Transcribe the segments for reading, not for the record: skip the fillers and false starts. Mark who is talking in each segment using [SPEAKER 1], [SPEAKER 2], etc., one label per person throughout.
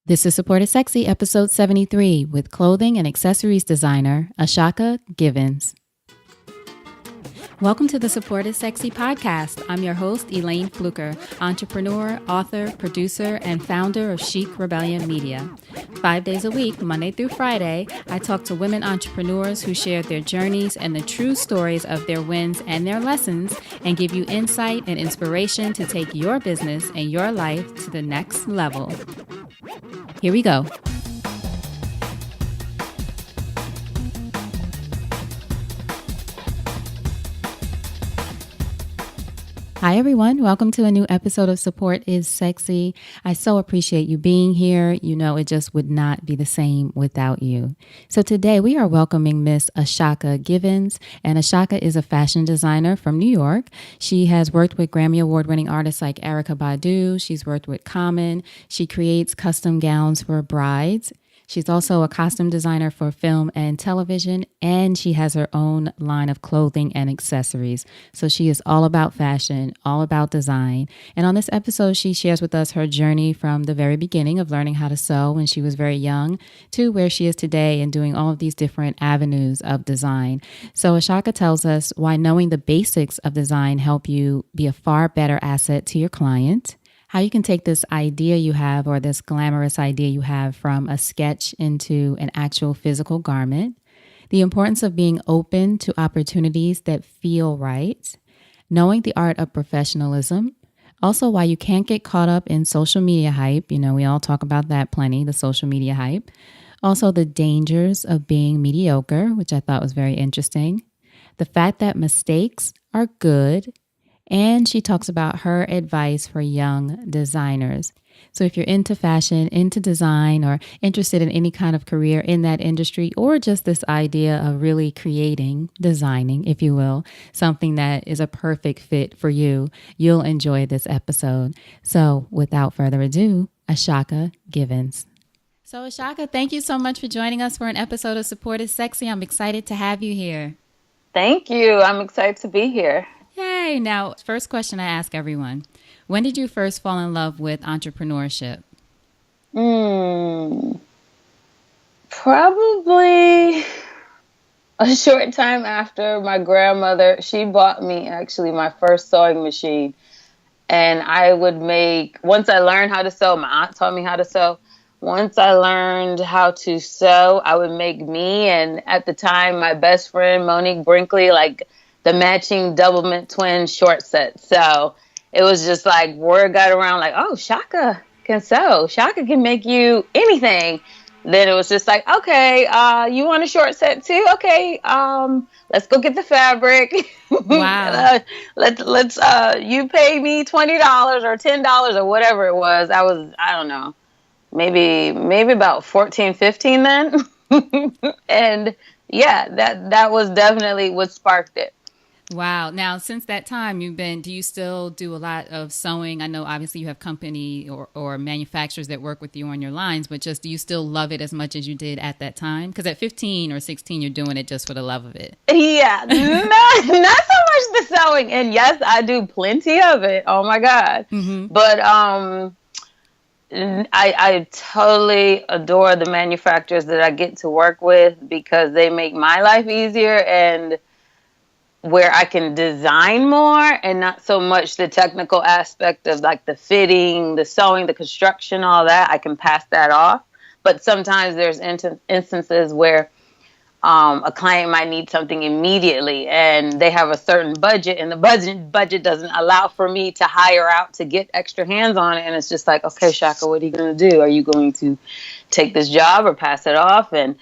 [SPEAKER 1] This is Support is Sexy, episode 73, with clothing and accessories designer Ashaka Givens. Welcome to the Support is Sexy podcast. I'm your host, Elayne Fluker, entrepreneur, author, producer, and founder of Chic Rebellion Media. 5 days a week, Monday through Friday, I talk to women entrepreneurs who share their journeys and the true stories of their wins and their lessons, and give you insight and inspiration to take your business and your life to the next level. Here we go. Hi, everyone. Welcome to a new episode of Support is Sexy. I so appreciate you being here. You know, it just would not be the same without you. So today we are welcoming Miss Ashaka Givens, and Ashaka is a fashion designer from New York. She has worked with Grammy Award-winning artists like Erykah Badu. She's worked with Common. She creates custom gowns for brides. She's also a costume designer for film and television, and she has her own line of clothing and accessories. So she is all about fashion, all about design. And on this episode, she shares with us her journey from the very beginning of learning how to sew when she was very young to where she is today and doing all of these different avenues of design. So Ashaka tells us why knowing the basics of design help you be a far better asset to your client, how you can take this idea you have or this glamorous idea you have from a sketch into an actual physical garment, the importance of being open to opportunities that feel right, knowing the art of professionalism, also why you can't get caught up in social media hype. You know, we all talk about that plenty, the social media hype. Also the dangers of being mediocre, which I thought was very interesting. The fact that mistakes are good. And she talks about her advice for young designers. So if you're into fashion, into design, or interested in any kind of career in that industry, or just this idea of really creating, designing, if you will, something that is a perfect fit for you, you'll enjoy this episode. So without further ado, Ashaka Givens. So Ashaka, thank you so much for joining us for an episode of Support is Sexy. I'm excited to have you here.
[SPEAKER 2] Thank you. I'm excited to be here.
[SPEAKER 1] Yay. Now, first question I ask everyone. When did you first fall in love with entrepreneurship?
[SPEAKER 2] Probably a short time after my grandmother, she bought me actually my first sewing machine. And I would once I learned how to sew, my aunt taught me how to sew. Once I learned how to sew, I would make me and at the time my best friend, Monique Brinkley, the matching double mint twin short set. So it was just like word got around like, oh, Shaka can sew. Shaka can make you anything. Then it was just like, okay, you want a short set too? Okay, let's go get the fabric.
[SPEAKER 1] Wow.
[SPEAKER 2] let's you pay me $20 or $10 or whatever it was. I don't know, maybe about 14, 15 then. And yeah, that was definitely what sparked it.
[SPEAKER 1] Wow. Now, since that time, do you still do a lot of sewing? I know obviously you have company or manufacturers that work with you on your lines, but just do you still love it as much as you did at that time? Because at 15 or 16, you're doing it just for the love of it.
[SPEAKER 2] Yeah, not so much the sewing. And yes, I do plenty of it. Oh my God. Mm-hmm. But I totally adore the manufacturers that I get to work with because they make my life easier and where I can design more and not so much the technical aspect of like the fitting, the sewing, the construction, all that. I can pass that off. But sometimes there's instances where a client might need something immediately and they have a certain budget and the budget doesn't allow for me to hire out to get extra hands on it. And it's just like, okay, Shaka, what are you going to do? Are you going to take this job or pass it off? And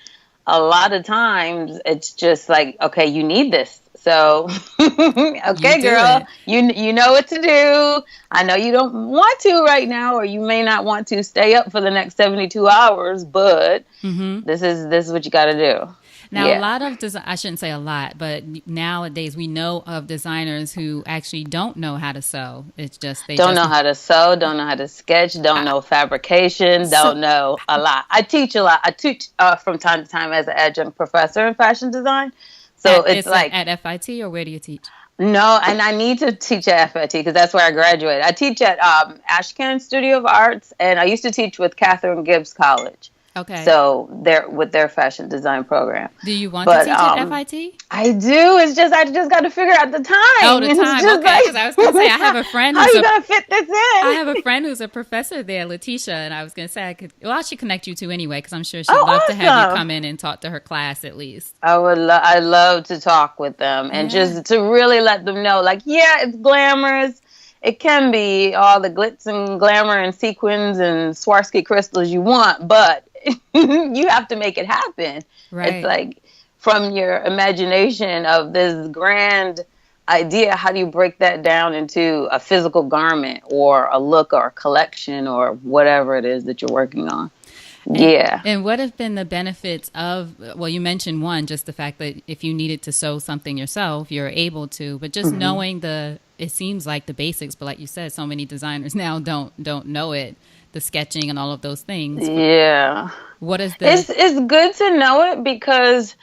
[SPEAKER 2] a lot of times it's just like, okay, you need this. So, okay, girl, you know what to do. I know you don't want to right now, or you may not want to stay up for the next 72 hours, but this is what you got to do.
[SPEAKER 1] Now, a lot of I shouldn't say a lot, but nowadays we know of designers who actually don't know how to sew. It's just
[SPEAKER 2] don't know how to sew, don't know how to sketch, don't know fabrication, don't know a lot. I teach a lot. I teach from time to time as an adjunct professor in fashion design. So it's like
[SPEAKER 1] at FIT, or where do you teach?
[SPEAKER 2] No, and I need to teach at FIT because that's where I graduated. I teach at Ashcan Studio of Arts, and I used to teach with Catherine Gibbs College.
[SPEAKER 1] Okay.
[SPEAKER 2] So they're with their fashion design program.
[SPEAKER 1] Do you want to
[SPEAKER 2] But
[SPEAKER 1] teach at FIT?
[SPEAKER 2] I do. It's just I just got to figure out the
[SPEAKER 1] Oh,
[SPEAKER 2] time.
[SPEAKER 1] the
[SPEAKER 2] It's
[SPEAKER 1] time.
[SPEAKER 2] just
[SPEAKER 1] Okay,
[SPEAKER 2] like
[SPEAKER 1] because I was going to say I have a friend
[SPEAKER 2] how
[SPEAKER 1] who's
[SPEAKER 2] you gonna fit this in?
[SPEAKER 1] I have a friend who's a professor there, Letitia, and I was going to say I should connect you two anyway because I'm sure she'd love to have you
[SPEAKER 2] Awesome.
[SPEAKER 1] come in and talk to her class at least.
[SPEAKER 2] I love to talk with them and
[SPEAKER 1] Yeah.
[SPEAKER 2] just to really let them know, like, yeah, it's glamorous. It can be all the glitz and glamour and sequins and Swarovski crystals you want, but you have to make it happen.
[SPEAKER 1] Right.
[SPEAKER 2] It's like from your imagination of this grand idea, how do you break that down into a physical garment or a look or a collection or whatever it is that you're working on? Yeah.
[SPEAKER 1] And what have been the benefits of, well, you mentioned one, just the fact that if you needed to sew something yourself, you're able to, but just knowing it seems like the basics, but like you said, so many designers now don't know it, the sketching and all of those things.
[SPEAKER 2] Yeah.
[SPEAKER 1] What is the,
[SPEAKER 2] It's good to know it because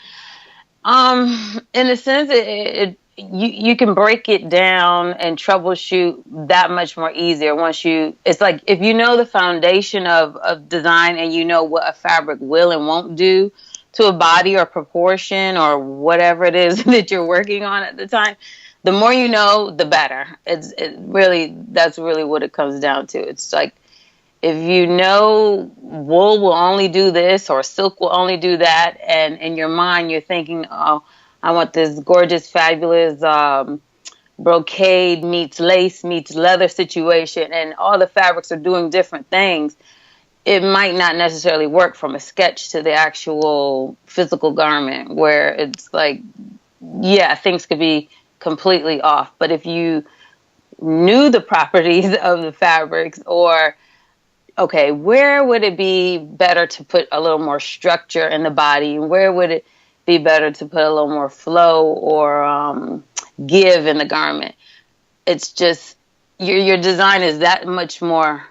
[SPEAKER 2] in a sense you can break it down and troubleshoot that much more easier once it's like if you know the foundation of design and you know what a fabric will and won't do to a body or proportion or whatever it is that you're working on at the time, the more you know, the better. That's really what it comes down to. It's like if you know wool will only do this or silk will only do that, and in your mind you're thinking, oh, I want this gorgeous, fabulous brocade meets lace meets leather situation, and all the fabrics are doing different things, it might not necessarily work from a sketch to the actual physical garment where it's like, yeah, things could be completely off. But if you knew the properties of the fabrics or okay, where would it be better to put a little more structure in the body? Where would it be better to put a little more flow or give in the garment? It's just your design is that much more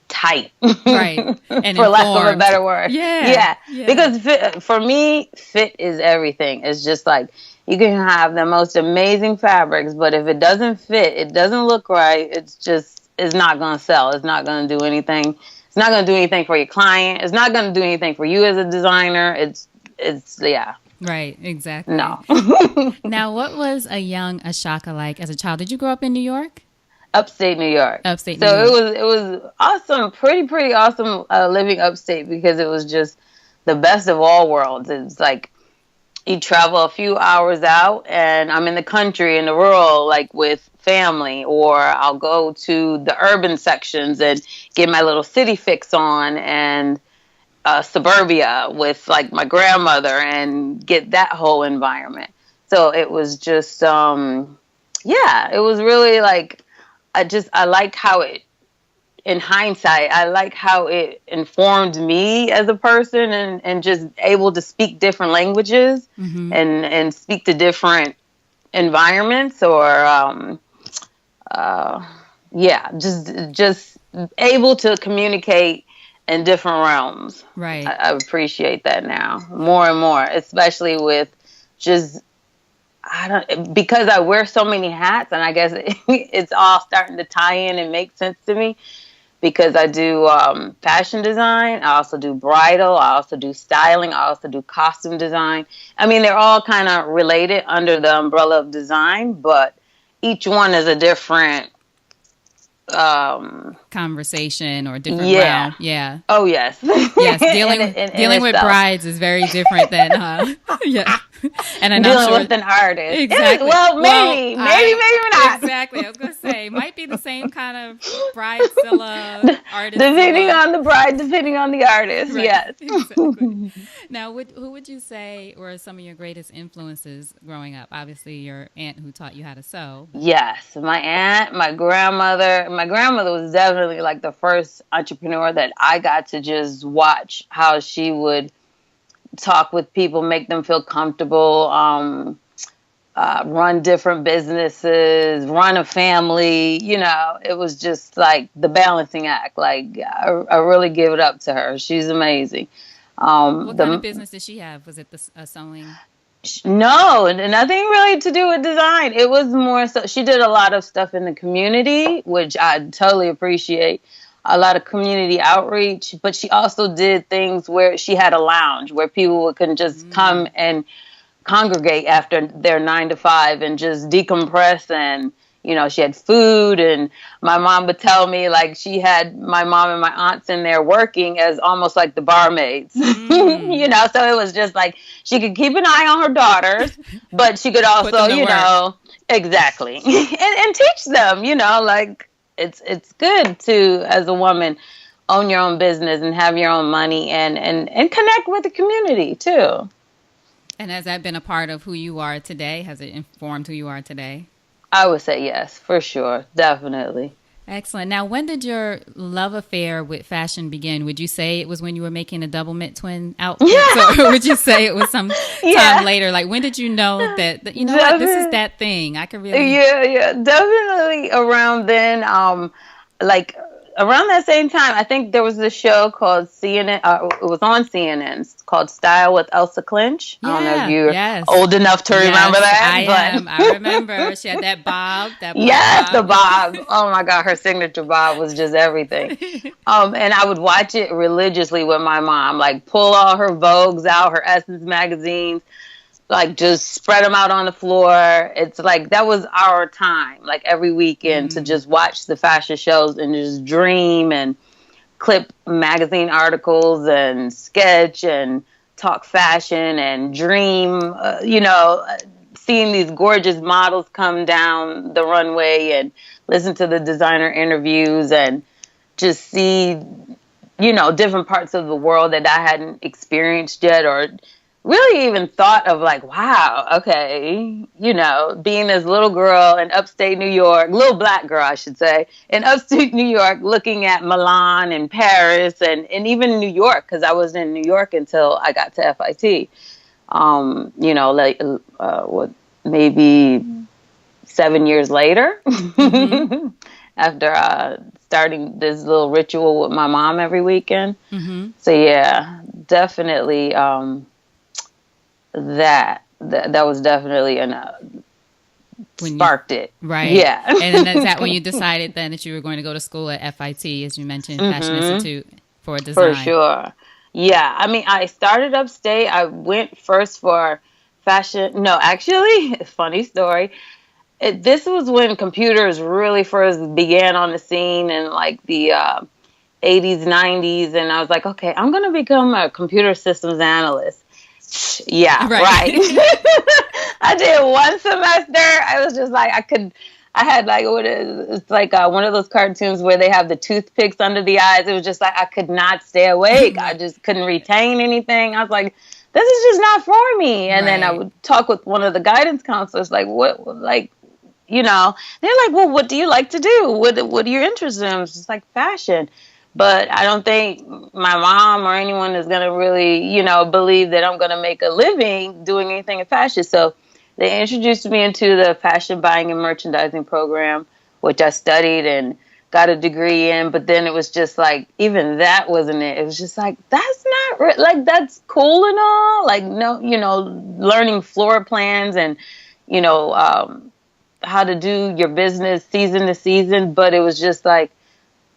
[SPEAKER 2] tight,
[SPEAKER 1] right? And
[SPEAKER 2] for lack of a better word.
[SPEAKER 1] Yeah.
[SPEAKER 2] Because for me, fit is everything. It's just like you can have the most amazing fabrics, but if it doesn't fit, it doesn't look right. It's not going to sell. It's not going to do anything. It's not going to do anything for your client. It's not going to do anything for you as a designer. Yeah.
[SPEAKER 1] Right, exactly.
[SPEAKER 2] No.
[SPEAKER 1] Now, what was a young Ashaka like as a child? Did you grow up in New York?
[SPEAKER 2] Upstate New York.
[SPEAKER 1] Upstate New York.
[SPEAKER 2] So it was awesome, pretty awesome living upstate because it was just the best of all worlds. It's like you travel a few hours out and I'm in the country, in the rural, like with family, or I'll go to the urban sections and get my little city fix on and suburbia with like my grandmother and get that whole environment. So it was just, it was really like, I like how in hindsight, I like how it informed me as a person and just able to speak different languages and speak to different environments or, just able to communicate in different realms.
[SPEAKER 1] Right.
[SPEAKER 2] I appreciate that now more and more, especially with just, because I wear so many hats, and I guess it's all starting to tie in and make sense to me because I do fashion design. I also do bridal. I also do styling. I also do costume design. I mean, they're all kind of related under the umbrella of design, but each one is a different
[SPEAKER 1] conversation or different realm. Yeah.
[SPEAKER 2] Oh, yes.
[SPEAKER 1] Yes. Dealing with brides is very different than, yeah. And I'm
[SPEAKER 2] dealing
[SPEAKER 1] sure,
[SPEAKER 2] with an artist.
[SPEAKER 1] Exactly.
[SPEAKER 2] Maybe not.
[SPEAKER 1] Exactly. I was going to say, it might be the same kind of bridezilla artist.
[SPEAKER 2] Depending on the bride, depending on the artist. Right. Yes.
[SPEAKER 1] Exactly. Now, who would you say were some of your greatest influences growing up? Obviously, your aunt who taught you how to sew.
[SPEAKER 2] Yes. My aunt, my grandmother. My grandmother was definitely like the first entrepreneur that I got to just watch how she would talk with people, make them feel comfortable, run different businesses, run a family. You know, it was just like the balancing act. Like I really give it up to her. She's amazing.
[SPEAKER 1] What kind of business did she have? Was it the sewing?
[SPEAKER 2] No, nothing really to do with design. It was more so she did a lot of stuff in the community, which I totally appreciate. A lot of community outreach, but she also did things where she had a lounge where people can just come and congregate after their 9 to 5 and just decompress. And she had food, and my mom would tell me like she had my mom and my aunts in there working as almost like the barmaids. So it was just like she could keep an eye on her daughters, but she could also exactly and teach them, like it's good to, as a woman, own your own business and have your own money and connect with the community too.
[SPEAKER 1] And has that been a part of who you are today? Has it informed who you are today?
[SPEAKER 2] I would say yes, for sure. Definitely.
[SPEAKER 1] Excellent. Now, when did your love affair with fashion begin? Would you say it was when you were making a double mint twin outfits? Or would you say it was some time later? Like, when did you know that what, this is that thing? I could really...
[SPEAKER 2] Yeah. Definitely around then. Around that same time, I think there was this show called CNN. It was on CNN. It's called Style with Elsa Clinch. I don't know if you're old enough to remember that.
[SPEAKER 1] I am. I remember. She had that bob.
[SPEAKER 2] The bob. Oh my God, her signature bob was just everything. And I would watch it religiously with my mom. Like pull all her Vogues out, her Essence magazines. Like just spread them out on the floor. It's like that was our time, like every weekend to just watch the fashion shows and just dream and clip magazine articles and sketch and talk fashion and dream, seeing these gorgeous models come down the runway and listen to the designer interviews and just see, different parts of the world that I hadn't experienced yet or really even thought of like, wow, okay, being this little girl in upstate New York, little black girl, I should say, in upstate New York, looking at Milan and Paris and even New York, because I was in New York until I got to FIT, maybe 7 years later, after starting this little ritual with my mom every weekend. So yeah, definitely, that was definitely sparked it.
[SPEAKER 1] Right.
[SPEAKER 2] Yeah.
[SPEAKER 1] And is that when you decided then that you were going to go to school at FIT, as you mentioned, Fashion Institute for Design?
[SPEAKER 2] For sure. Yeah. I mean, I started upstate. I went first for fashion. No, actually, funny story. This was when computers really first began on the scene in like the 80s, 90s. And I was like, okay, I'm going to become a computer systems analyst. Yeah, right. I did one semester. I was just like, I had like, it's like one of those cartoons where they have the toothpicks under the eyes. It was just like, I could not stay awake. I just couldn't retain anything. I was like, this is just not for me. And then I would talk with one of the guidance counselors, like, what, like, they're like, well, what do you like to do? What are your interests in? I was just like, fashion. But I don't think my mom or anyone is going to really, believe that I'm going to make a living doing anything in fashion. So they introduced me into the fashion buying and merchandising program, which I studied and got a degree in. But then it was just like, even that wasn't it. It was just like, that's not like, that's cool and all. Like, no, learning floor plans and, how to do your business season to season. But it was just like,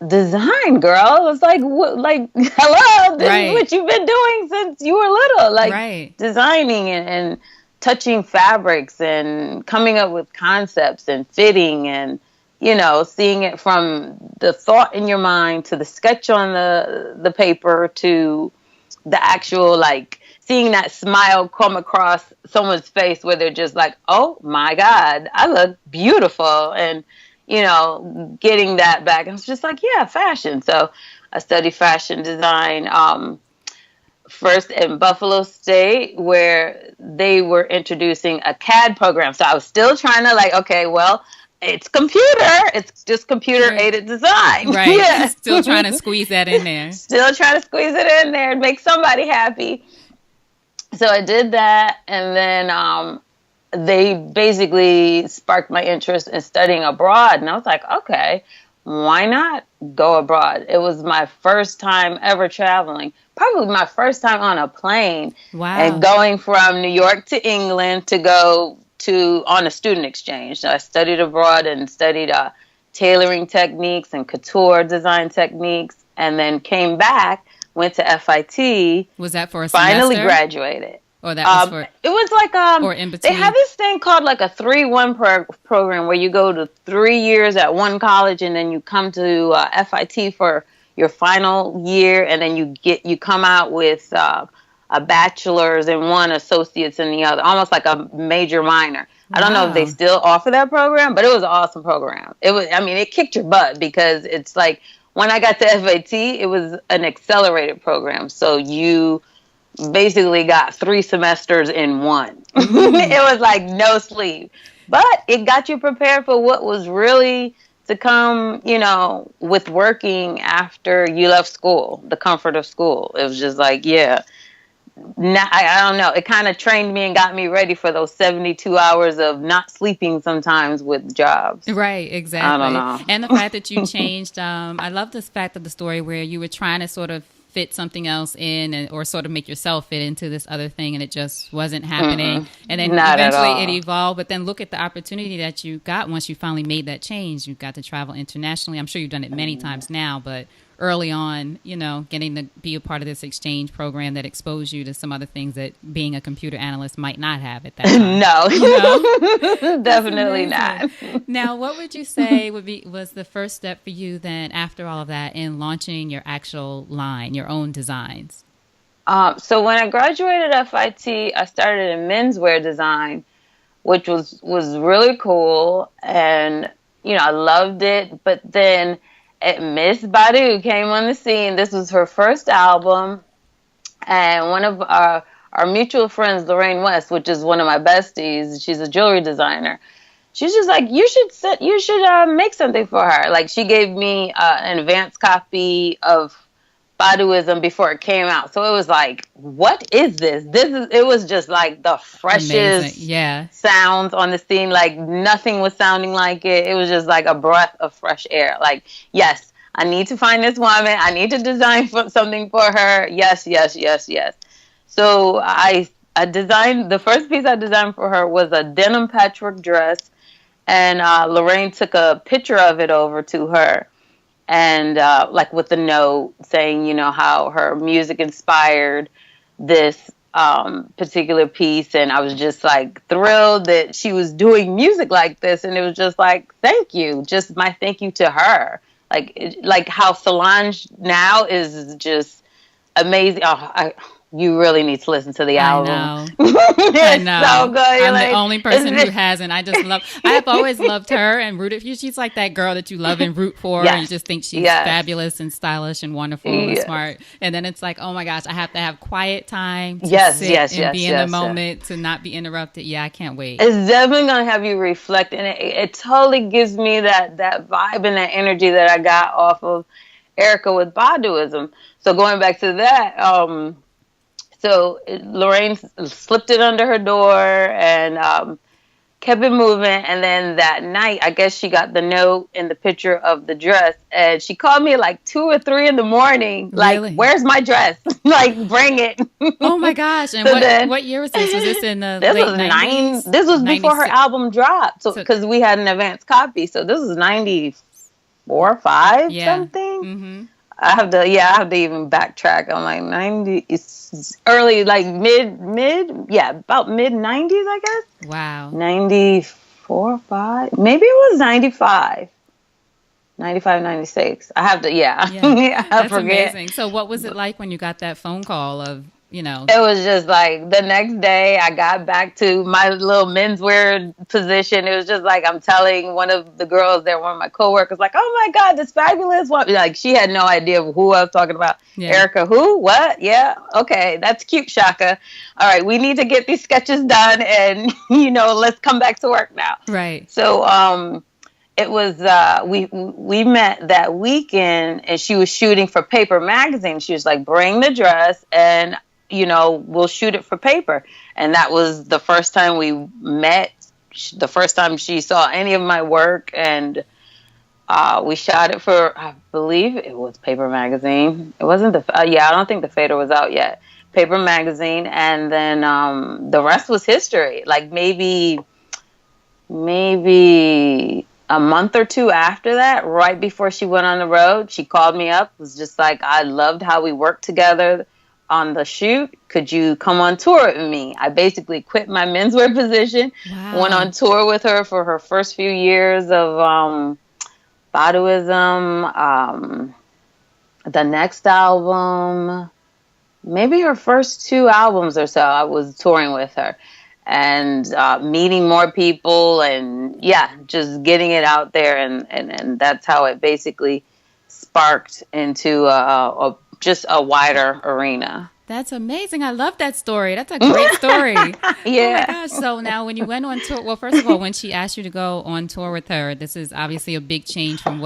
[SPEAKER 2] design, girl. It's like, hello, this is what you've been doing since you were little, like designing and touching fabrics and coming up with concepts and fitting and, seeing it from the thought in your mind to the sketch on the paper to the actual, like, seeing that smile come across someone's face where they're just like, oh my God, I look beautiful. And getting that back. And it's just like, yeah, fashion. So I studied fashion design first in Buffalo State, where they were introducing a CAD program. So I was still trying to like, okay, well, it's computer. It's just computer-aided design.
[SPEAKER 1] Right. Yeah. Still trying to squeeze that in there.
[SPEAKER 2] Still trying to squeeze it in there and make somebody happy. So I did that. And then they basically sparked my interest in studying abroad. And I was like, okay, why not go abroad? It was my first time ever traveling, probably my first time on a plane.
[SPEAKER 1] Wow.
[SPEAKER 2] And going from New York to England to go on a student exchange. So I studied abroad and studied tailoring techniques and couture design techniques, and then came back, went to FIT.
[SPEAKER 1] Was that for a
[SPEAKER 2] finally
[SPEAKER 1] semester?
[SPEAKER 2] Graduated.
[SPEAKER 1] Or that was for...
[SPEAKER 2] It was like...
[SPEAKER 1] or in between?
[SPEAKER 2] They have this thing called like a 3-1 program where you go to 3 years at one college and then you come to FIT for your final year, and then you come out with a bachelor's in one, associate's in the other, almost like a major minor. Wow. I don't know if they still offer that program, but it was an awesome program. It kicked your butt, because it's like when I got to FIT, it was an accelerated program. So you basically got 3 semesters in one. It was like no sleep, but it got you prepared for what was really to come, with working after you left school, the comfort of school. It was just like, I don't know. It kind of trained me and got me ready for those 72 hours of not sleeping sometimes with jobs.
[SPEAKER 1] Right, exactly.
[SPEAKER 2] I don't know.
[SPEAKER 1] And the fact that you changed, I love this fact of the story where you were trying to sort of fit something else in, or sort of make yourself fit into this other thing, and it just wasn't happening. And then eventually it evolved. But then look at the opportunity that you got once you finally made that change. You got to travel internationally. I'm sure you've done it many times now, but early on, getting to be a part of this exchange program that exposed you to some other things that being a computer analyst might not have at that time.
[SPEAKER 2] No, definitely not.
[SPEAKER 1] Now, what would you say was the first step for you then, after all of that, in launching your actual line, your own designs?
[SPEAKER 2] So when I graduated FIT, I started in menswear design, which was really cool, and I loved it. But then Miss Badu came on the scene. This was her first album, and one of our mutual friends, Elayne West, which is one of my besties, she's a jewelry designer. She's just like, you should make something for her. Like, she gave me an advanced copy of Baduism before it came out. So it was like, what is this? It was just like the freshest sounds on the scene. Like, nothing was sounding like it. It was just like a breath of fresh air. Like, yes, I need to find this woman. I need to design something for her. Yes, yes, yes, yes. So I designed, the first piece I designed for her was a denim patchwork dress. And Lorraine took a picture of it over to her. And like with the note saying, how her music inspired this particular piece. And I was just like thrilled that she was doing music like this. And it was just like, thank you. Just my thank you to her. Like how Solange now is just amazing. You really need to listen to the album.
[SPEAKER 1] I know.
[SPEAKER 2] So good.
[SPEAKER 1] I'm the only person who hasn't. I have always loved her and rooted for you. She's like that girl that you love and root for. Yes. And you just think she's fabulous and stylish and wonderful and smart. And then it's like, oh my gosh, I have to have quiet time to sit and be in the moment, to not be interrupted. Yeah, I can't wait.
[SPEAKER 2] It's definitely going to have you reflect. And it totally gives me that vibe and that energy that I got off of Erykah with Baduism. So going back to that, so Lorraine slipped it under her door and kept it moving. And then that night, I guess she got the note and the picture of the dress. And she called me like 2 or 3 in the morning. Like, really? Where's my dress? Like, bring it.
[SPEAKER 1] Oh, my gosh. And so what year was this? Was this in the late 90s?
[SPEAKER 2] This was before her album dropped. So because we had an advance copy. So this was 94, 5, something. Mm-hmm. I have to even backtrack. I'm like 90, it's early, like about mid 90s, I guess.
[SPEAKER 1] Wow.
[SPEAKER 2] 94, 5, maybe it was 95, 96. I have to,
[SPEAKER 1] That's
[SPEAKER 2] forget.
[SPEAKER 1] Amazing. So what was it like when you got that phone call of,
[SPEAKER 2] It was just like the next day I got back to my little menswear position. It was just like I'm telling one of the girls there, one of my coworkers, like, oh my God, this fabulous one. Like, she had no idea who I was talking about. Yeah. Erykah, who? What? Yeah. Okay. That's cute, Shaka. All right. We need to get these sketches done and, let's come back to work now.
[SPEAKER 1] Right.
[SPEAKER 2] So, it was, we met that weekend and she was shooting for Paper Magazine. She was like, bring the dress and, we'll shoot it for paper. And that was the first time we met, the first time she saw any of my work. And We shot it for, I believe it was Paper Magazine. It wasn't I don't think the Fader was out yet. Paper Magazine, and then the rest was history. Like maybe a month or two after that, right before she went on the road, she called me up, was just like, I loved how we worked together on the shoot. Could you come on tour with me? I basically quit my menswear position, went on tour with her for her first few years of Baduism, the next album, maybe her first two albums or so, I was touring with her and meeting more people and just getting it out there. And that's how it basically sparked into just a wider arena.
[SPEAKER 1] That's amazing. I love that story. That's a great story.
[SPEAKER 2] Yeah.
[SPEAKER 1] Oh my gosh. So now when you went on tour, well, first of all, when she asked you to go on tour with her, this is obviously a big change from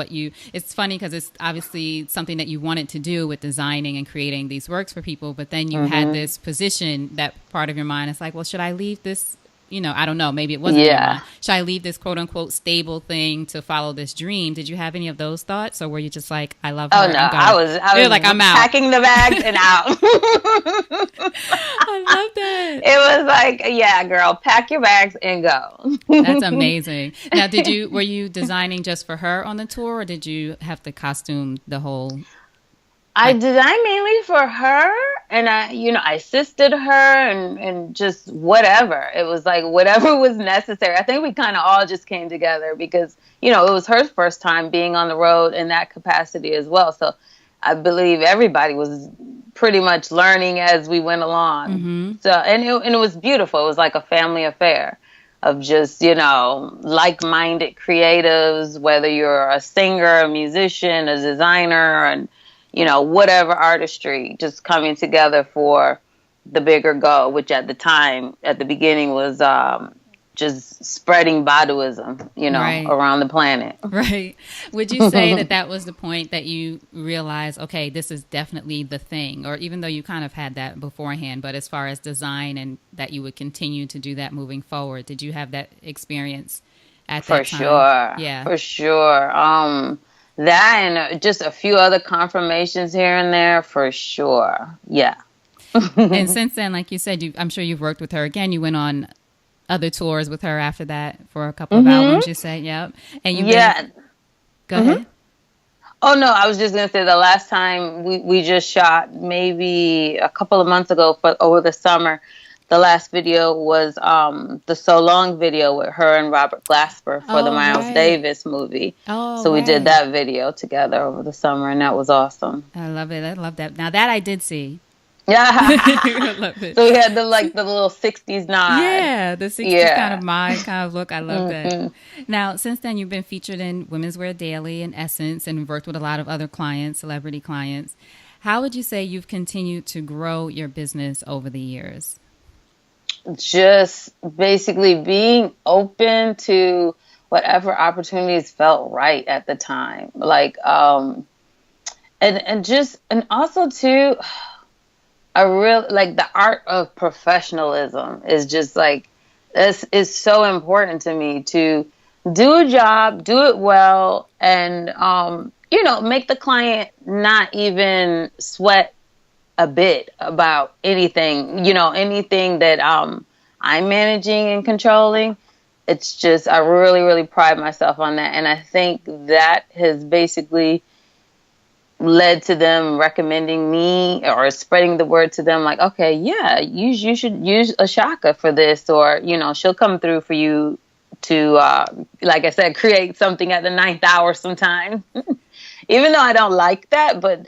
[SPEAKER 1] it's funny because it's obviously something that you wanted to do with designing and creating these works for people. But then you had this position, that part of your mind is like, well, should I leave this? I don't know. Maybe it wasn't. Should I leave this quote unquote stable thing to follow this dream? Did you have any of those thoughts, or were you just like, I love her?
[SPEAKER 2] Oh no, I was
[SPEAKER 1] like, I'm out,
[SPEAKER 2] packing the bags and out.
[SPEAKER 1] I love that.
[SPEAKER 2] It was like, yeah, girl, pack your bags and go.
[SPEAKER 1] That's amazing. Now, were you designing just for her on the tour, or did you have to costume the whole?
[SPEAKER 2] I designed mainly for her, and I assisted her and just whatever. It was like whatever was necessary. I think we kind of all just came together because, it was her first time being on the road in that capacity as well. So I believe everybody was pretty much learning as we went along. Mm-hmm. So, and it was beautiful. It was like a family affair of just, like-minded creatives, whether you're a singer, a musician, a designer, and whatever artistry, just coming together for the bigger goal, which at the beginning was just spreading Baduism,
[SPEAKER 1] right.
[SPEAKER 2] around the planet.
[SPEAKER 1] Right. Would you say that was the point that you realized, okay, this is definitely the thing? Or even though you kind of had that beforehand, but as far as design and that you would continue to do that moving forward, did you have that experience at that time?
[SPEAKER 2] For sure.
[SPEAKER 1] Yeah.
[SPEAKER 2] For sure. That and just a few other confirmations here and there, for sure. Yeah.
[SPEAKER 1] And since then, like you said, I'm sure you've worked with her again. You went on other tours with her after that for a couple of albums, you said. Yep. And you go ahead.
[SPEAKER 2] Oh, no, I was just going to say the last time we just shot maybe a couple of months ago over the summer. The last video was the Solange video with her and Robert Glasper for the Miles Davis movie. So we did that video together over the summer, and that was awesome.
[SPEAKER 1] I love it. I love that. Now that I did see.
[SPEAKER 2] Yeah.
[SPEAKER 1] I love it.
[SPEAKER 2] So we had the little 60s nod.
[SPEAKER 1] Yeah, the 60s kind of mind kind of look. I love that. Now, since then, you've been featured in Women's Wear Daily and Essence and worked with a lot of other clients, celebrity clients. How would you say you've continued to grow your business over the years?
[SPEAKER 2] Just basically being open to whatever opportunities felt right at the time. Like, and also too, the art of professionalism is just like, this is so important to me, to do a job, do it well, and, make the client not even sweat a bit about anything, anything that I'm managing and controlling. It's just, I really, really pride myself on that. And I think that has basically led to them recommending me or spreading the word to them, like, okay, yeah, you should use Ashaka for this, or, she'll come through for you to, like I said, create something at the 9th hour sometime. Even though I don't like that, but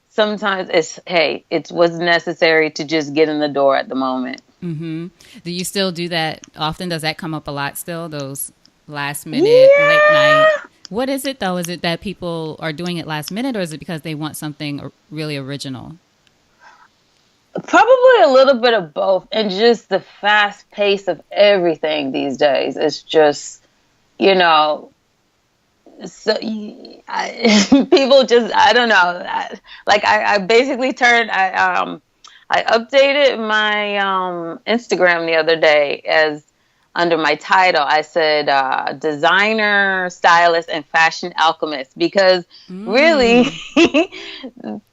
[SPEAKER 2] sometimes it's what's necessary to just get in the door at the moment.
[SPEAKER 1] Mm-hmm. Do you still do that often? Does that come up a lot still, those last minute, late night? What is it, though? Is it that people are doing it last minute, or is it because they want something really original?
[SPEAKER 2] Probably a little bit of both. And just the fast pace of everything these days. It's just, so people just, I don't know. I basically I updated my Instagram the other day as under my title, I said designer, stylist, and fashion alchemist, because really,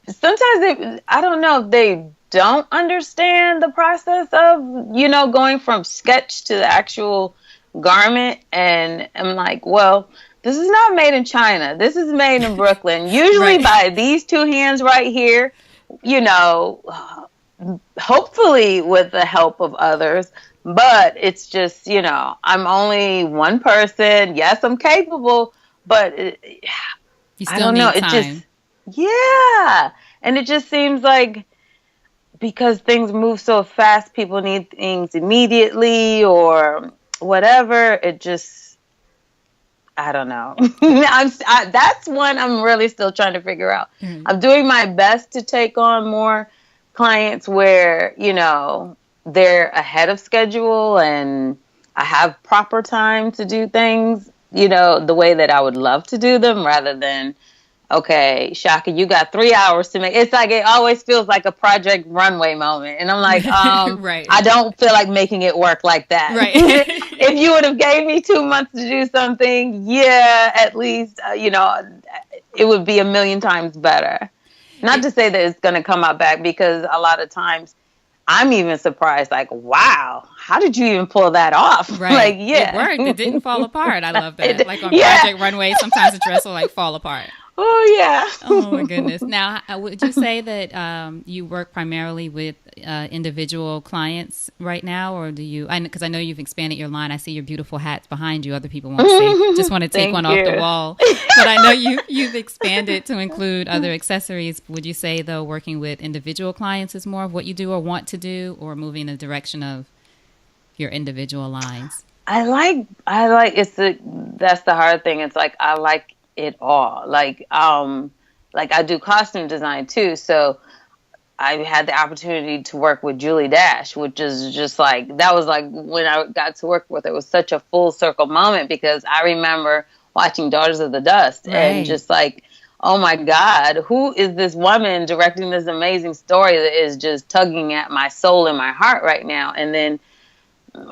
[SPEAKER 2] sometimes I don't know if they don't understand the process of, going from sketch to the actual garment. And I'm like, well, this is not made in China. This is made in Brooklyn, usually by these two hands right here, hopefully with the help of others. But it's just, I'm only one person. Yes, I'm capable, but
[SPEAKER 1] You
[SPEAKER 2] I
[SPEAKER 1] still
[SPEAKER 2] don't
[SPEAKER 1] need
[SPEAKER 2] know.
[SPEAKER 1] time.
[SPEAKER 2] Yeah. And it just seems like, because things move so fast, people need things immediately or whatever. It just, I don't know. That's one I'm really still trying to figure out. I'm doing my best to take on more clients where, they're ahead of schedule and I have proper time to do things, the way that I would love to do them, rather than, okay, Shaka, you got 3 hours to make. It's like, it always feels like a Project Runway moment. And I'm like, I don't feel like making it work like that.
[SPEAKER 1] Right.
[SPEAKER 2] If you would have gave me 2 months to do something, yeah, at least, it would be a million times better. Not to say that it's going to come out back, because a lot of times I'm even surprised, like, wow, how did you even pull that off?
[SPEAKER 1] Right.
[SPEAKER 2] Like, yeah.
[SPEAKER 1] It worked. It didn't fall apart. I love that. Like on Project Runway, sometimes the dress will like fall apart.
[SPEAKER 2] Oh, yeah.
[SPEAKER 1] Oh, my goodness. Now, would you say that you work primarily with individual clients right now, or do you, because I know you've expanded your line. I see your beautiful hats behind you. Other people won't see. Just want to take one off the wall. But I know you've expanded to include other accessories. Would you say, though, working with individual clients is more of what you do or want to do, or moving in the direction of your individual lines?
[SPEAKER 2] That's the hard thing. It's like, I like it all. Like I do costume design too. So I had the opportunity to work with Julie Dash, which is just like, that was like when I got to work with her, it was such a full circle moment, because I remember watching Daughters of the Dust and just like, oh my God, who is this woman directing this amazing story that is just tugging at my soul and my heart right now? And then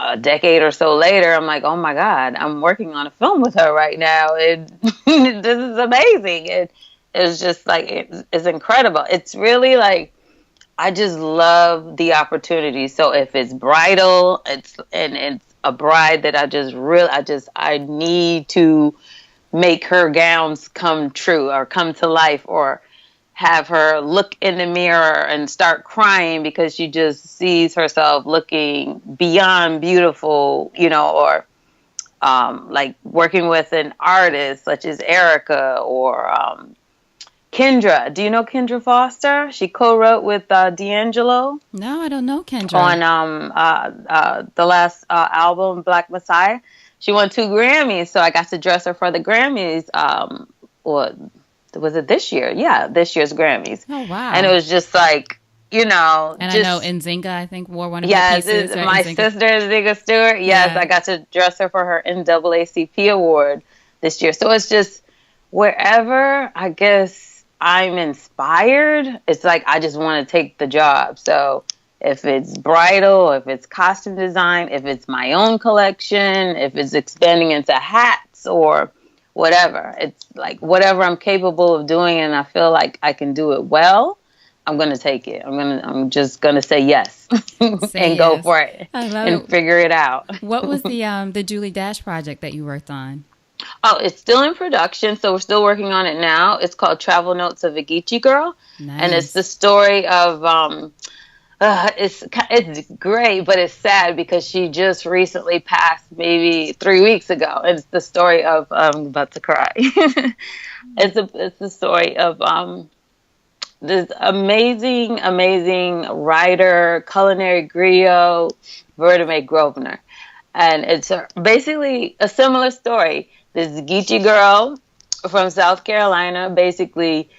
[SPEAKER 2] a decade or so later, I'm like, oh my God, I'm working on a film with her right now. This is amazing. It's just like, it's incredible. It's really like, I just love the opportunity. So if it's bridal, it's a bride that I need to make her gowns come true or come to life, or have her look in the mirror and start crying because she just sees herself looking beyond beautiful, or like working with an artist such as Erykah or Kendra. Do you know Kendra Foster? She co-wrote with D'Angelo.
[SPEAKER 1] No, I don't know Kendra.
[SPEAKER 2] On the last album, Black Messiah. She won 2 Grammys, so I got to dress her for the Grammys. Was it this year? Yeah, this year's Grammys.
[SPEAKER 1] Oh, wow.
[SPEAKER 2] And it was just like,
[SPEAKER 1] And I know Nzinga, I think, wore one of her pieces.
[SPEAKER 2] Right? My sister, Nzinga Stewart. Yes, I got to dress her for her NAACP award this year. So it's just, wherever I guess I'm inspired, it's like I just want to take the job. So if it's bridal, if it's costume design, if it's my own collection, if it's expanding into hats or whatever, it's like whatever I'm capable of doing and I feel like I can do it well, I'm going to take it. I'm just going to say yes and go for it and figure it out.
[SPEAKER 1] What was the Julie Dash project that you worked on?
[SPEAKER 2] Oh, it's still in production, so we're still working on it now. It's called Travel Notes of a Geechee Girl. Nice. And it's the story of it's great, but it's sad because she just recently passed maybe 3 weeks ago. It's the story of I'm about to cry. It's the story of this amazing writer, culinary griot, Vertime Grosvenor. And it's basically a similar story. This Geechee girl from South Carolina basically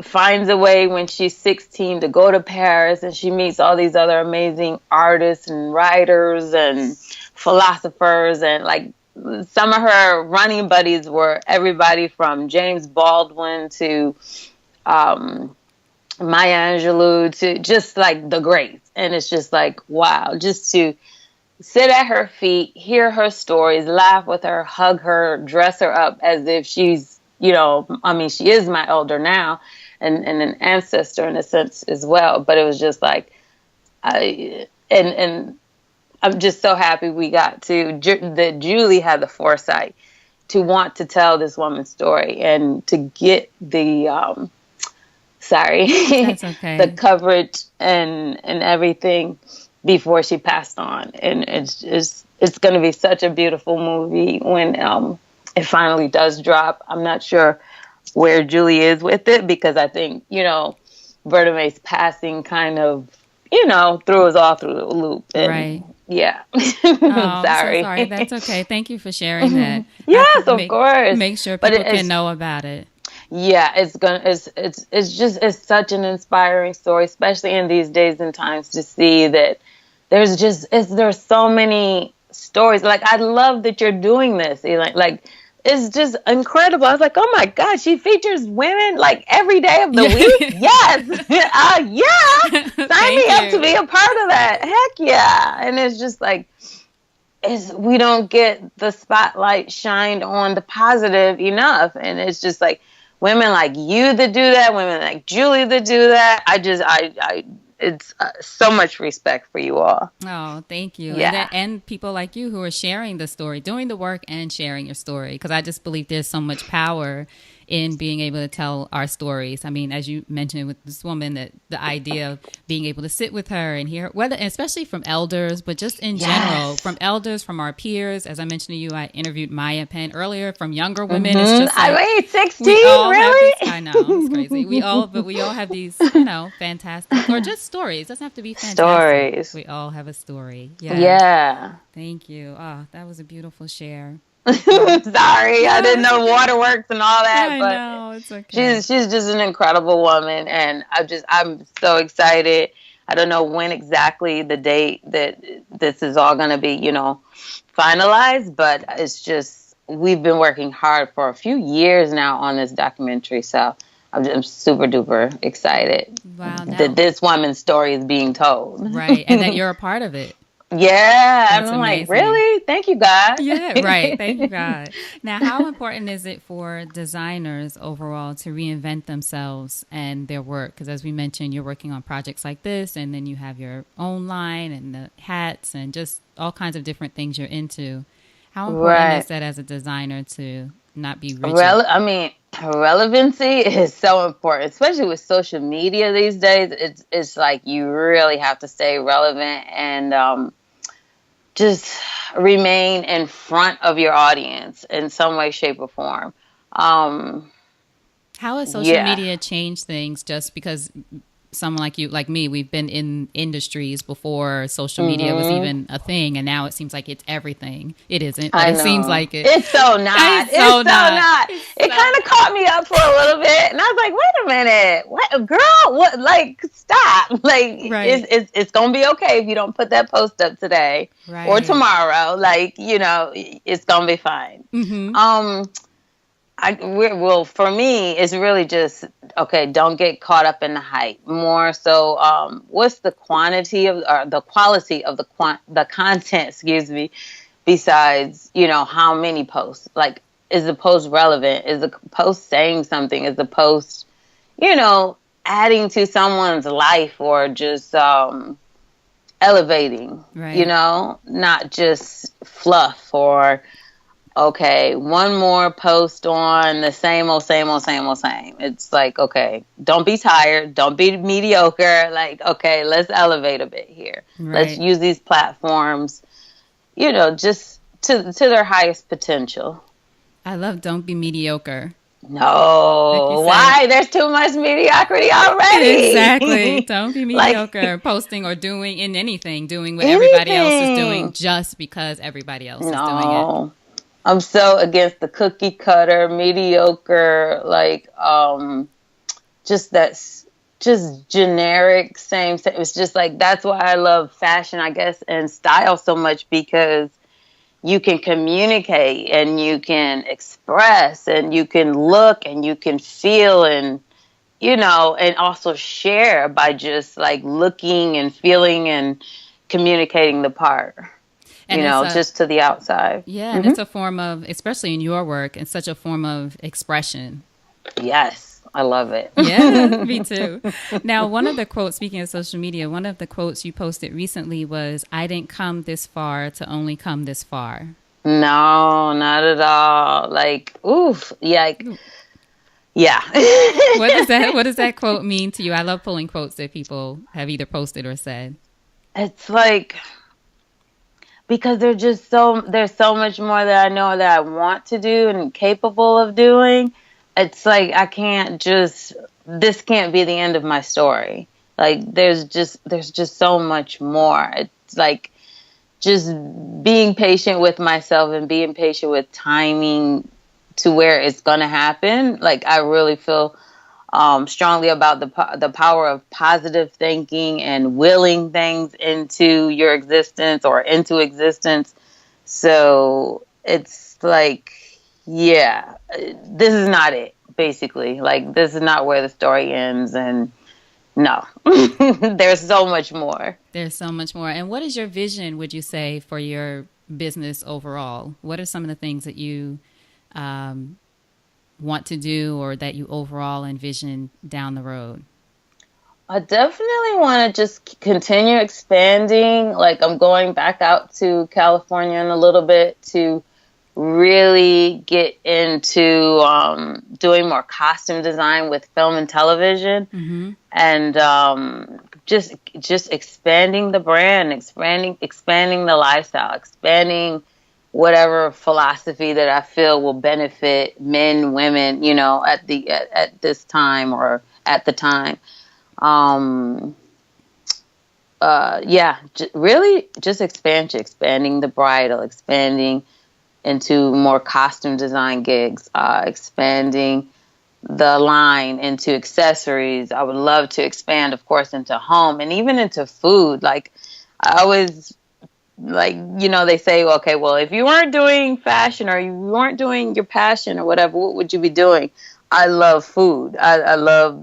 [SPEAKER 2] finds a way when she's 16 to go to Paris, and she meets all these other amazing artists and writers and philosophers, and like some of her running buddies were everybody from James Baldwin to Maya Angelou to just like the greats. And it's just like, wow, just to sit at her feet, hear her stories, laugh with her, hug her, dress her up as if she's, I mean, she is my elder now and an ancestor in a sense as well. But it was just like, and I'm just so happy we got that Julie had the foresight to want to tell this woman's story and to get the,
[SPEAKER 1] That's okay.
[SPEAKER 2] the coverage and everything before she passed on. And it's going to be such a beautiful movie when it finally does drop. I'm not sure where Julie is with it because I think, Berta Mae's passing kind of, threw us all through the loop. And,
[SPEAKER 1] right.
[SPEAKER 2] Yeah.
[SPEAKER 1] Oh, I'm so sorry. That's okay. Thank you for sharing that.
[SPEAKER 2] Yes, of course.
[SPEAKER 1] Make sure people can know about it.
[SPEAKER 2] Yeah, it's such an inspiring story, especially in these days and times, to see that there's so many stories. Like, I love that you're doing this, Elayne. Like, it's just incredible. I was like, oh my God, she features women like every day of the week. Yes. Yeah. Sign me up to be a part of that. Heck yeah. And it's just like, we don't get the spotlight shined on the positive enough. And it's just like women like you that do that, women like Julie that do that. It's so much respect for you all.
[SPEAKER 1] Oh, thank you.
[SPEAKER 2] Yeah.
[SPEAKER 1] And people like you who are sharing the story, doing the work and sharing your story. Because I just believe there's so much power in being able to tell our stories. I mean, as you mentioned with this woman, that the idea of being able to sit with her and hear, whether, especially from elders, but just in general, from elders, from our peers. As I mentioned to you, I interviewed Maya Penn earlier, from younger women.
[SPEAKER 2] Mm-hmm.
[SPEAKER 1] It's just like,
[SPEAKER 2] I mean, 16, really?
[SPEAKER 1] I know, it's crazy. We all have these, fantastic, or just stories. It doesn't have to be fantastic.
[SPEAKER 2] Stories.
[SPEAKER 1] We all have a story.
[SPEAKER 2] Yeah.
[SPEAKER 1] Thank you. Oh, that was a beautiful share.
[SPEAKER 2] Sorry, I didn't know waterworks and all that, but
[SPEAKER 1] know, it's okay.
[SPEAKER 2] She's just an incredible woman, and I'm so excited. I don't know when exactly the date that this is all going to be, finalized, but it's just we've been working hard for a few years now on this documentary, so I'm super duper excited that this woman's story is being told.
[SPEAKER 1] Right, and that you're a part of it.
[SPEAKER 2] Yeah, and I'm like, really? Thank you, God.
[SPEAKER 1] Yeah, right. Thank you, God. Now, how important is it for designers overall to reinvent themselves and their work? Because as we mentioned, you're working on projects like this, and then you have your own line and the hats and just all kinds of different things you're into. How important is that as a designer to not be rigid?
[SPEAKER 2] Relevancy is so important, especially with social media these days. It's like you really have to stay relevant and just remain in front of your audience in some way, shape, or form.
[SPEAKER 1] How has social media changed things? Just because someone like you, like me, we've been in industries before social media was even a thing, and now it seems like it's everything. It isn't, but it seems like it.
[SPEAKER 2] It's so not. It's so not. It kind of caught me up for a little bit, and I was like, "Wait a minute, what, girl? What? Like, stop! Like, it's gonna be okay if you don't put that post up today or tomorrow. Like, it's gonna be fine." Mm-hmm. For me, it's really just, okay, don't get caught up in the hype. More so, what's the quantity of, or the quality of the content, besides, how many posts? Like, is the post relevant? Is the post saying something? Is the post, adding to someone's life or just elevating, not just fluff or... Okay, one more post on the same old. It's like, okay, don't be tired. Don't be mediocre. Like, okay, let's elevate a bit here. Right. Let's use these platforms, just to their highest potential.
[SPEAKER 1] I love don't be mediocre.
[SPEAKER 2] No, why? There's too much mediocrity already.
[SPEAKER 1] Exactly. Don't be mediocre posting or doing what everybody else is doing just because everybody else is doing it.
[SPEAKER 2] I'm so against the cookie cutter, mediocre, just generic, same. It's just like, that's why I love fashion, I guess, and style so much, because you can communicate and you can express and you can look and you can feel and, and also share by just like looking and feeling and communicating the part.
[SPEAKER 1] And it's
[SPEAKER 2] just to the outside.
[SPEAKER 1] yeah, and it's a form of, especially in your work, it's such a form of expression.
[SPEAKER 2] Yes, I love it.
[SPEAKER 1] Yeah, me too. Now, one of the quotes, speaking of social media, one of the quotes you posted recently was, "I didn't come this far to only come this far."
[SPEAKER 2] No, not at all. Like, oof, yeah, yeah.
[SPEAKER 1] What does that quote mean to you? I love pulling quotes that people have either posted or said.
[SPEAKER 2] It's like, because there's so much more that I know that I want to do and capable of doing. It's like this can't be the end of my story. Like there's just so much more. It's like just being patient with myself and being patient with timing to where it's going to happen. Like I really feel strongly about the power of positive thinking and willing things into your existence or into existence. So it's like, yeah, this is not it, basically. Like, this is not where the story ends. And no, there's so much more.
[SPEAKER 1] There's so much more. And what is your vision, would you say, for your business overall? What are some of the things that you want to do or that you overall envision down the road?
[SPEAKER 2] I definitely want to just continue expanding. Like I'm going back out to California in a little bit to really get into doing more costume design with film and television, and just expanding the brand, expanding the lifestyle, expanding whatever philosophy that I feel will benefit men, women, at this time or at the time. Really just expanding the bridal, expanding into more costume design gigs, expanding the line into accessories. I would love to expand, of course, into home and even into food. Like I always, they say, okay, well, if you weren't doing fashion or you weren't doing your passion or whatever, what would you be doing? I love food. I love,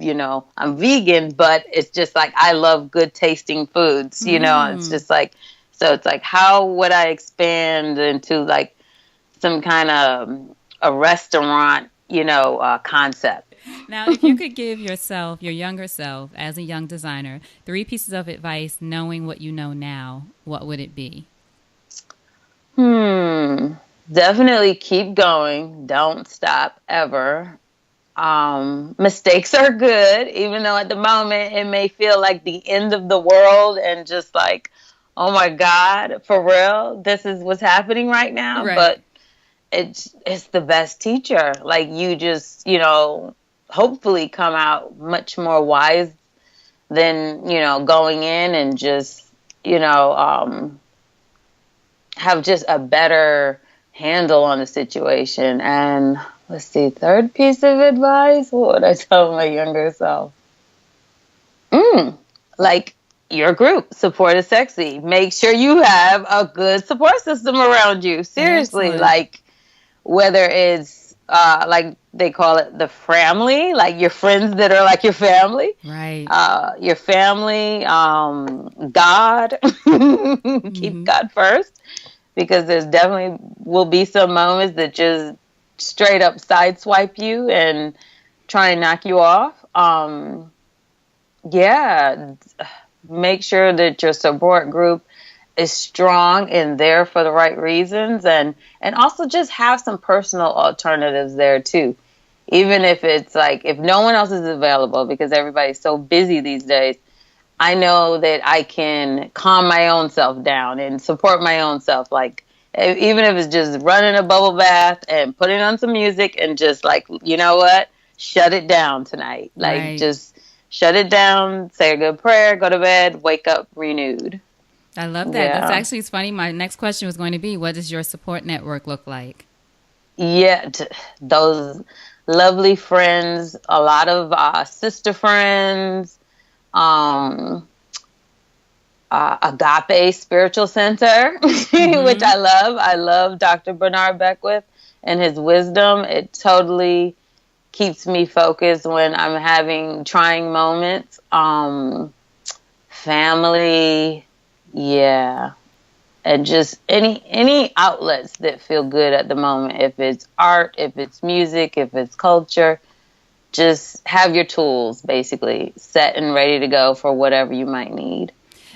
[SPEAKER 2] I'm vegan, but it's just like, I love good tasting foods, it's just like, so it's like, how would I expand into like some kind of a restaurant, concept?
[SPEAKER 1] Now, if you could give yourself, your younger self, as a young designer, 3 pieces of advice, knowing what you know now, what would it be?
[SPEAKER 2] Definitely keep going. Don't stop ever. Mistakes are good, even though at the moment it may feel like the end of the world and just like, oh my God, for real, this is what's happening right now.
[SPEAKER 1] Right.
[SPEAKER 2] But it's the best teacher. Like you just, hopefully come out much more wise than, going in and just, have just a better handle on the situation. And let's see, 3rd piece of advice, what would I tell my younger self? Like your group, Support is Sexy. Make sure you have a good support system around you. Seriously,
[SPEAKER 1] Excellent.
[SPEAKER 2] like whether it's like they call it the family, like your friends that are like your family,
[SPEAKER 1] Right.
[SPEAKER 2] Your family, God, keep God first, because there's definitely will be some moments that just straight up sideswipe you and try and knock you off. Make sure that your support group is strong and there for the right reasons, and also just have some personal alternatives there too. Even if it's like, if no one else is available because everybody's so busy these days, I know that I can calm my own self down and support my own self. Like, even if it's just running a bubble bath and putting on some music and just like, you know what, shut it down tonight. Like,
[SPEAKER 1] Right.
[SPEAKER 2] just shut it down, say a good prayer, go to bed, wake up renewed.
[SPEAKER 1] I love that.
[SPEAKER 2] Yeah.
[SPEAKER 1] That's actually, it's funny. My next question was going to be, what does your support network look like?
[SPEAKER 2] Yeah, those lovely friends, a lot of sister friends, Agape Spiritual Center, which I love. I love Dr. Bernard Beckwith and his wisdom. It totally keeps me focused when I'm having trying moments. Family, yeah. and just any outlets that feel good at the moment. If it's art, if it's music, if it's culture, just have your tools basically set and ready to go for whatever you might need.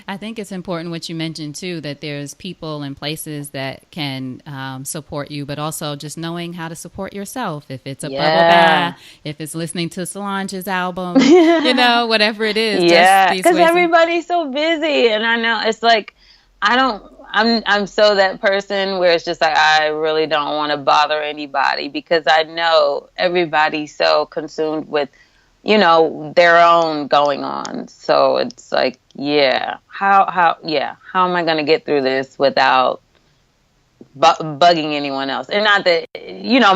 [SPEAKER 1] I think it's important what you mentioned too, that there's people and places that can support you, but also just knowing how to support yourself. If it's a bubble bath, if it's listening to Solange's album, whatever it is.
[SPEAKER 2] Yeah, because everybody's so busy, and I know it's like I'm so that person where it's just like I really don't want to bother anybody because I know everybody's so consumed with their own going on. So it's like, how am I going to get through this without bugging anyone else? And not that,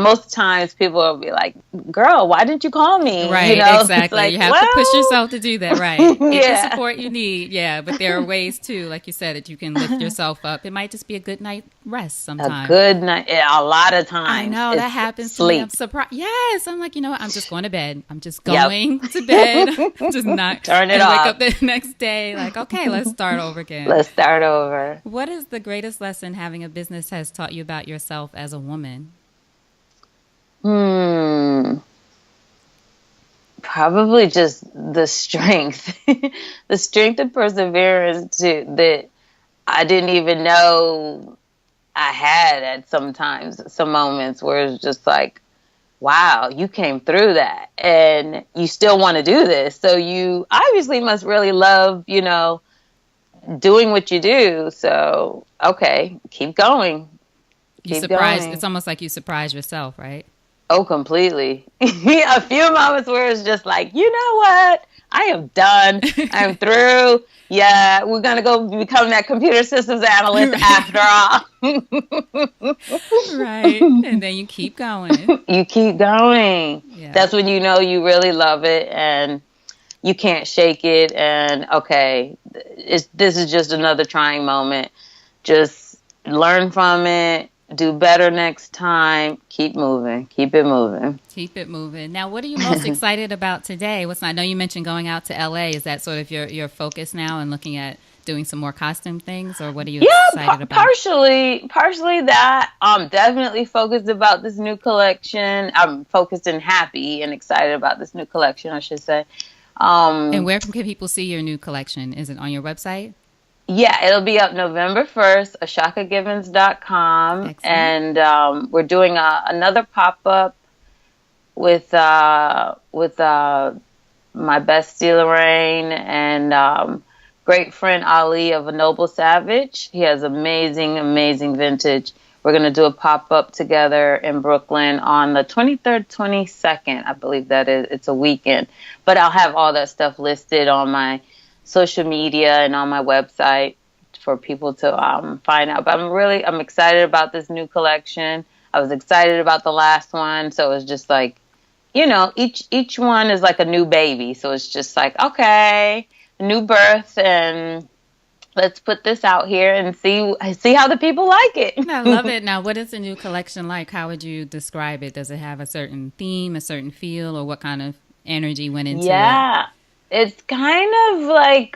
[SPEAKER 2] most times people will be like, girl, why didn't you call me?
[SPEAKER 1] Right, exactly. Like, you have to push yourself to do that, right. Get the support you need, but there are ways too, like you said, that you can lift yourself up. It might just be a good night rest sometimes.
[SPEAKER 2] A good night, a lot of times.
[SPEAKER 1] I know, that happens to me. I'm surprised. Yes, I'm like, I'm just going to bed. I'm just going to bed. I'm just not.
[SPEAKER 2] Turn it off.
[SPEAKER 1] Wake up the next day like, okay, let's start over again.
[SPEAKER 2] Let's start over.
[SPEAKER 1] What is the greatest lesson having a business has taught you about yourself as a woman?
[SPEAKER 2] Probably just the strength, the strength and perseverance that I didn't even know I had at some moments where it's just like, wow, you came through that and you still want to do this. So you obviously must really love, doing what you do. So, okay, keep going.
[SPEAKER 1] It's almost like you surprise yourself, right?
[SPEAKER 2] Oh, completely. A few moments where it's just like, you know what? I am done. I'm through. Yeah, we're going to go become that computer systems analyst after all.
[SPEAKER 1] Right. And then you keep going.
[SPEAKER 2] You keep going. Yeah. That's when you know you really love it and you can't shake it. And, okay, this is just another trying moment. Just learn from it. Do better next time. Keep moving. Keep it moving.
[SPEAKER 1] Keep it moving. Now, what are you most excited about today? I know you mentioned going out to LA. Is that sort of your focus now and looking at doing some more costume things, or what are you excited about?
[SPEAKER 2] Partially that. I'm definitely focused about this new collection. I'm focused and happy and excited about this new collection, I should say.
[SPEAKER 1] And where can people see your new collection? Is it on your website?
[SPEAKER 2] Yeah, it'll be up November 1st, ashakagivens.com. Excellent. And we're doing another pop-up with my bestie Elayne and great friend Ali of A Noble Savage. He has amazing, amazing vintage. We're going to do a pop-up together in Brooklyn on the 23rd, 22nd, I believe that is. It's a weekend. But I'll have all that stuff listed on my social media and on my website for people to find out. But I'm excited about this new collection. I was excited about the last one. So it's just like, each one is like a new baby. So it's just like, okay, new birth, and let's put this out here and see how the people like it.
[SPEAKER 1] I love it. Now, what is the new collection like? How would you describe it? Does it have a certain theme, a certain feel, or what kind of energy went into it?
[SPEAKER 2] It's kind of like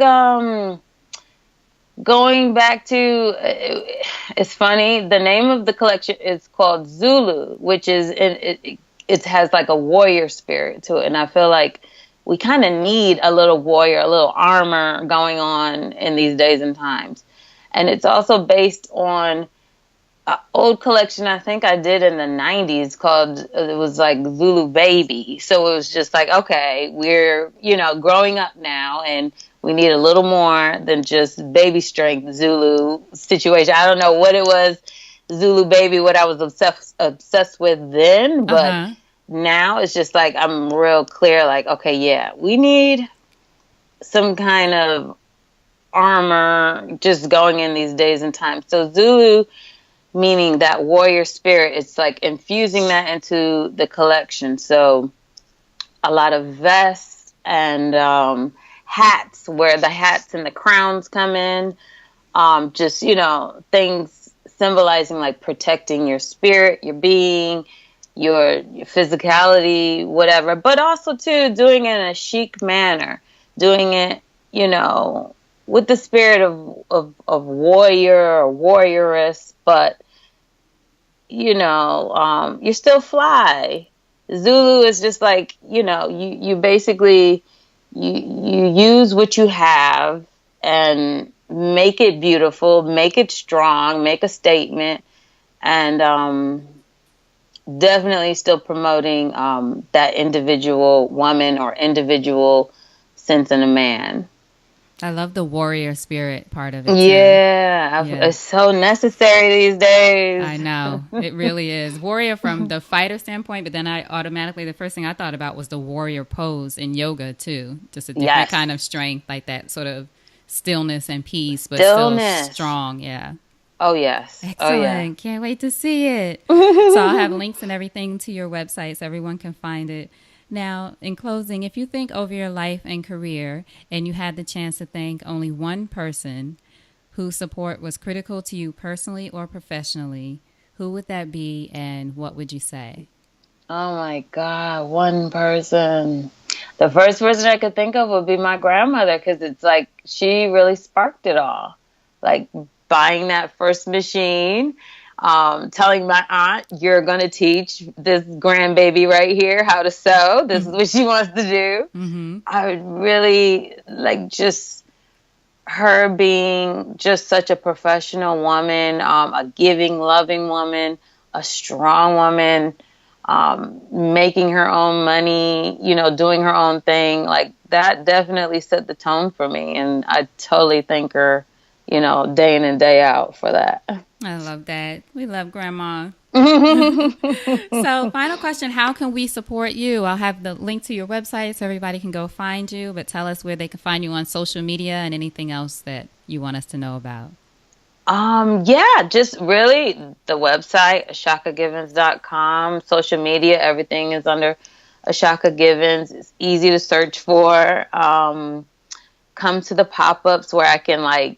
[SPEAKER 2] going back to, it's funny, the name of the collection is called Zulu, which is, it has like a warrior spirit to it. And I feel like we kind of need a little warrior, a little armor going on in these days and times. And it's also based on an old collection I think I did in the 90s called, it was like Zulu Baby. So it was just like, okay, we're, growing up now and we need a little more than just baby strength Zulu situation. I don't know what it was, Zulu Baby, what I was obsessed with then, but now it's just like, I'm real clear, like, okay, we need some kind of armor just going in these days and times. So Zulu, meaning that warrior spirit, it's like infusing that into the collection. So a lot of vests and hats, where the hats and the crowns come in. Just, things symbolizing like protecting your spirit, your being, your physicality, whatever. But also, too, doing it in a chic manner. Doing it, with the spirit of warrior or warrioress, but you're still fly. Zulu is just like, you basically, you use what you have and make it beautiful, make it strong, make a statement, and definitely still promoting that individual woman or individual sense in a man.
[SPEAKER 1] I love the warrior spirit part of it.
[SPEAKER 2] Yeah, it's so necessary these days.
[SPEAKER 1] I know. It really is. Warrior from the fighter standpoint, but then the first thing I thought about was the warrior pose in yoga too. Just a different kind of strength, like that sort of stillness and peace, but still strong. Yeah.
[SPEAKER 2] Oh, yes.
[SPEAKER 1] Excellent.
[SPEAKER 2] Oh, yeah.
[SPEAKER 1] Can't wait to see it. So I'll have links and everything to your website so everyone can find it. Now, in closing, if you think over your life and career and you had the chance to thank only one person whose support was critical to you personally or professionally, who would that be and what would you say?
[SPEAKER 2] Oh, my God. One person. The first person I could think of would be my grandmother, because it's like she really sparked it all. Like buying that first machine, telling my aunt, you're going to teach this grandbaby right here how to sew. This is what she wants to do. Mm-hmm. I would really like just her being just such a professional woman, a giving, loving woman, a strong woman, making her own money, doing her own thing. Like that definitely set the tone for me. And I totally thank her, day in and day out for that.
[SPEAKER 1] I love that. We love Grandma. So final question, how can we support you? I'll have the link to your website so everybody can go find you, but tell us where they can find you on social media and anything else that you want us to know about. Just really the website, ashakagivens.com, social media, everything is under Ashaka Givens. It's easy to search for. Come to the pop-ups where I can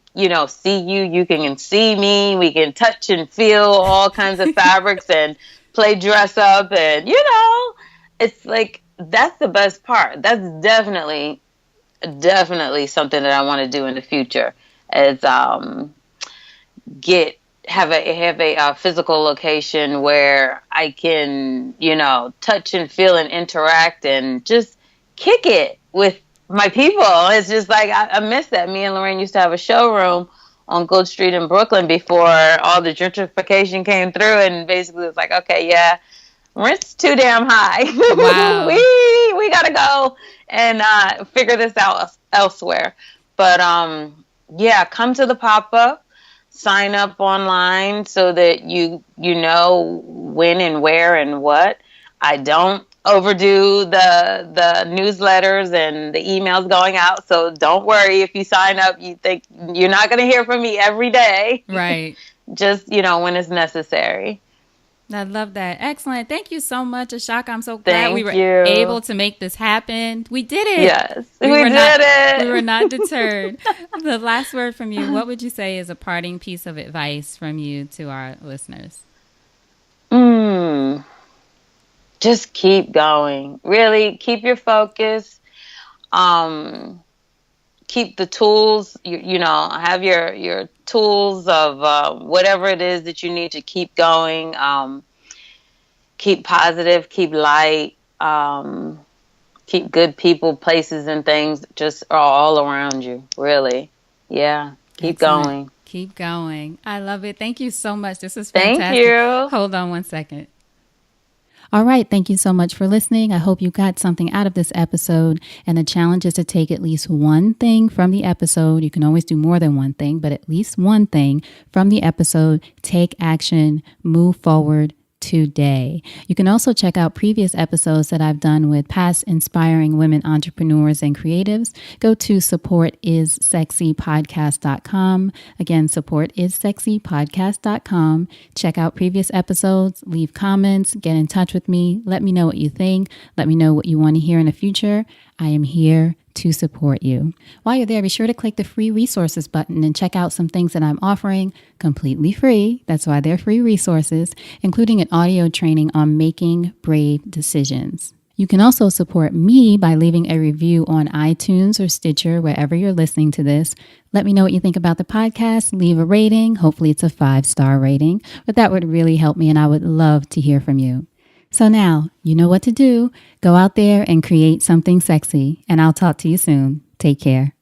[SPEAKER 1] see you can see me, we can touch and feel all kinds of fabrics and play dress up, and it's like that's the best part. That's definitely something that I want to do in the future is have a physical location where I can touch and feel and interact and just kick it with my people. It's just like I miss that. Me and Elayne used to have a showroom on Gold Street in Brooklyn before all the gentrification came through, and basically it's like, okay, yeah, rent's too damn high. Wow. we gotta go and figure this out elsewhere. But come to the pop-up, sign up online so that you know when and where and what. I don't overdo the newsletters and the emails going out, so don't worry if you sign up you think you're not going to hear from me every day. Right. Just when it's necessary. I love that. Excellent. Thank you so much, Ashaka. I'm so glad we were able to make this happen. We did it. Yes, we did it. We were not deterred. The last word from you, what would you say is a parting piece of advice from you to our listeners? Just keep going. Really, keep your focus. Keep the tools. Have your tools of whatever it is that you need to keep going. Keep positive. Keep light. Keep good people, places, and things just all around you. Really, yeah. Keep going. Keep going. I love it. Thank you so much. This is fantastic. Thank you. Hold on one second. All right. Thank you so much for listening. I hope you got something out of this episode. And the challenge is to take at least one thing from the episode. You can always do more than one thing, but at least one thing from the episode. Take action, move forward today. You can also check out previous episodes that I've done with past inspiring women entrepreneurs and creatives. Go to supportissexypodcast.com. Again, supportissexypodcast.com. Check out previous episodes, leave comments, get in touch with me. Let me know what you think. Let me know what you want to hear in the future. I am here to support you. While you're there, be sure to click the free resources button and check out some things that I'm offering completely free. That's why they're free resources, including an audio training on making brave decisions. You can also support me by leaving a review on iTunes or Stitcher, wherever you're listening to this. Let me know what you think about the podcast. Leave a rating. Hopefully it's a 5-star rating, but that would really help me and I would love to hear from you. So now, you know what to do. Go out there and create something sexy, and I'll talk to you soon. Take care.